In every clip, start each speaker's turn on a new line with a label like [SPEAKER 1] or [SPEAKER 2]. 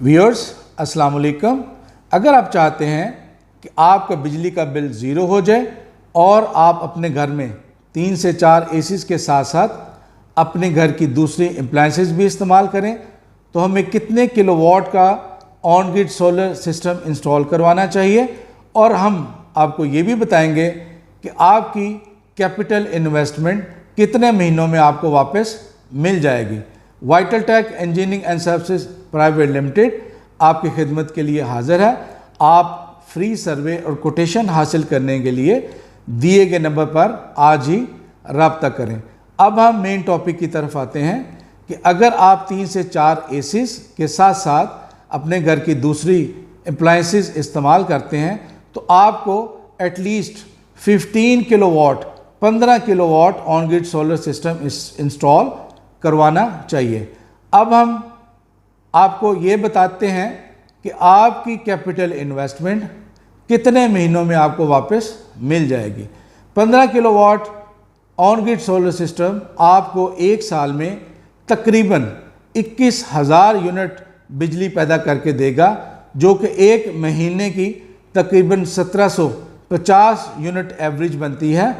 [SPEAKER 1] Viewers अस्सलाम वालेकुम। अगर आप चाहते हैं कि आपका बिजली का बिल ज़ीरो हो जाए और आप अपने घर में 3 से 4 एसीज के साथ साथ अपने घर की दूसरी अप्लायंसेस भी इस्तेमाल करें, तो हमें कितने किलोवाट का on grid solar system install करवाना चाहिए और हम आपको ये भी बताएंगे कि आपकी कैपिटल इन्वेस्टमेंट कितने महीनों में आपको वापस मिल जाएगी। Vital Tech Engineering and Services Private Limited आपकी खिदमत के लिए हाजिर है। आप फ्री सर्वे और कोटेशन हासिल करने के लिए दिए गए नंबर पर आज ही रब्ता करें। अब हम मेन टॉपिक की तरफ आते हैं कि अगर आप 3 से 4 एसीज के साथ साथ अपने घर की दूसरी अप्लायंसेस इस्तेमाल करते हैं तो आपको at least 15 kilowatt on grid solar system install करवाना चाहिए। अब हम आपको ये बताते हैं कि आपकी कैपिटल इन्वेस्टमेंट कितने महीनों में आपको वापस मिल जाएगी। 15 kilowatt on grid solar system आपको एक साल में तकरीबन 21,000 यूनिट बिजली पैदा करके देगा, जो कि एक महीने की तकरीबन 1750 यूनिट एवरेज बनती है।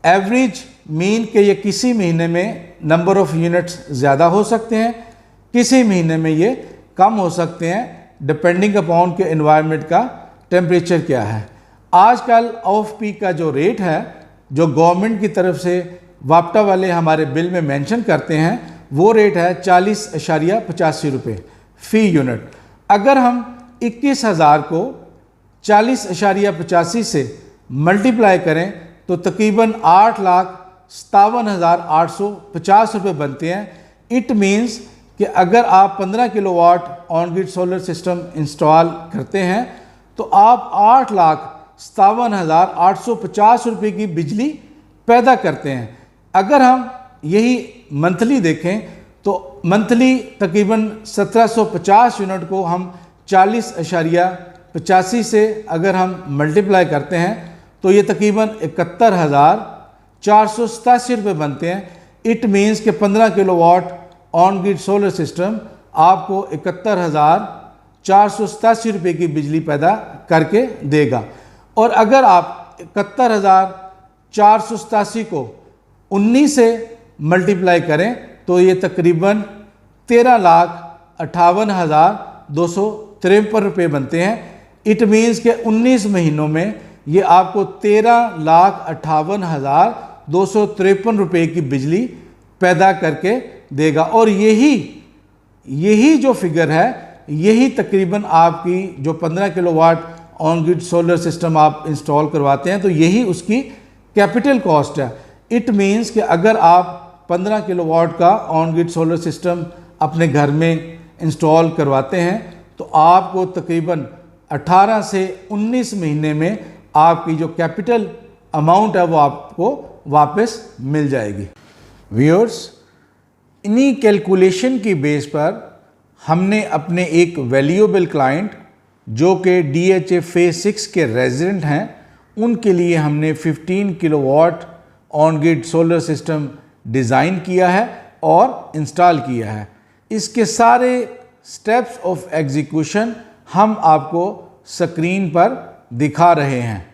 [SPEAKER 1] एवरेज मीन के ये किसी महीने में नंबर ऑफ यूनिट्स ज़्यादा हो सकते हैं, किसी महीने में ये कम हो सकते हैं, डिपेंडिंग अपॉन के एनवायरनमेंट का टेम्परेचर क्या है। आजकल ऑफ पीक का जो रेट है, जो गवर्नमेंट की तरफ से वापटा वाले हमारे बिल में मेंशन करते हैं, वो रेट है 40.85 रुपये फ़ी यूनिट। अगर हम 21,000 को 40.85 से मल्टीप्लाई करें तो तकरीबन 8,57,850 रुपये बनते हैं। इट मीन्स कि अगर आप 15 kilowatt on grid solar system install करते हैं तो आप 8,57,850 रुपये की बिजली पैदा करते हैं। अगर हम यही मंथली देखें तो मंथली तकरीबन 1750 यूनिट को हम 40.85 से अगर हम मल्टीप्लाई करते हैं तो ये तकरीबन 71,487 रुपये बनते हैं। इट मीन्स कि 15 kilowatt on grid solar system आपको 71,487 रुपये की बिजली पैदा करके देगा। और अगर आप 71,487 को 19 से मल्टीप्लाई करें तो ये तकरीबन 13,58,253 रुपये बनते हैं। इट मीन्स के 19 महीनों में ये आपको 13,58,253 रुपये की बिजली पैदा करके देगा। और यही जो फिगर है, यही तकरीबन आपकी जो 15 kilowatt on grid solar system आप इंस्टॉल करवाते हैं तो यही उसकी कैपिटल कॉस्ट है। इट मीन्स कि अगर आप 15 किलोवाट का ऑन ग्रिड सोलर सिस्टम अपने घर में इंस्टॉल करवाते हैं तो आपको तकरीबन 18 से 19 महीने में आपकी जो कैपिटल अमाउंट है वो आपको वापस मिल जाएगी। व्यूअर्स, इन्हीं कैलकुलेशन की बेस पर हमने अपने एक वैल्यूएबल क्लाइंट जो कि DHA फेज 6 के रेजिडेंट हैं, उनके लिए हमने 15 kilowatt on grid solar system design किया है और इंस्टॉल किया है। इसके सारे स्टेप्स ऑफ एग्जीक्यूशन हम आपको स्क्रीन पर दिखा रहे हैं।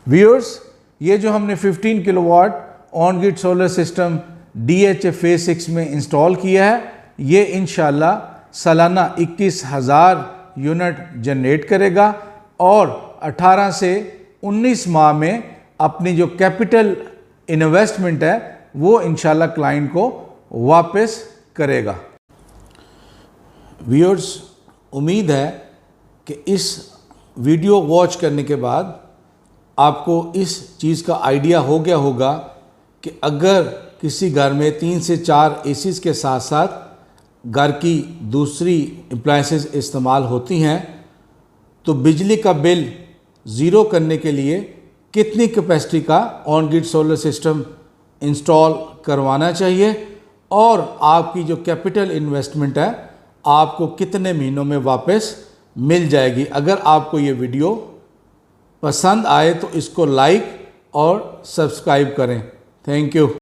[SPEAKER 1] व्यूअर्स, ये जो हमने 15 kilowatt on grid solar system DHA phase 6 में इंस्टॉल किया है, ये इंशाल्लाह सालाना 21,000 यूनिट जनरेट करेगा और 18 से 19 माह में अपनी जो कैपिटल इन्वेस्टमेंट है वो इंशाल्लाह क्लाइंट को वापस करेगा। व्यूअर्स, उम्मीद है कि इस वीडियो वॉच करने के बाद आपको इस चीज़ का आइडिया हो गया होगा कि अगर किसी घर में 3 से 4 एसीज़ के साथ साथ घर की दूसरी अप्लायंसेस इस्तेमाल होती हैं तो बिजली का बिल ज़ीरो करने के लिए कितनी कैपेसिटी का on grid solar system install करवाना चाहिए और आपकी जो कैपिटल इन्वेस्टमेंट है आपको कितने महीनों में वापस मिल जाएगी। अगर आपको ये वीडियो पसंद आए तो इसको लाइक और सब्सक्राइब करें। Thank you.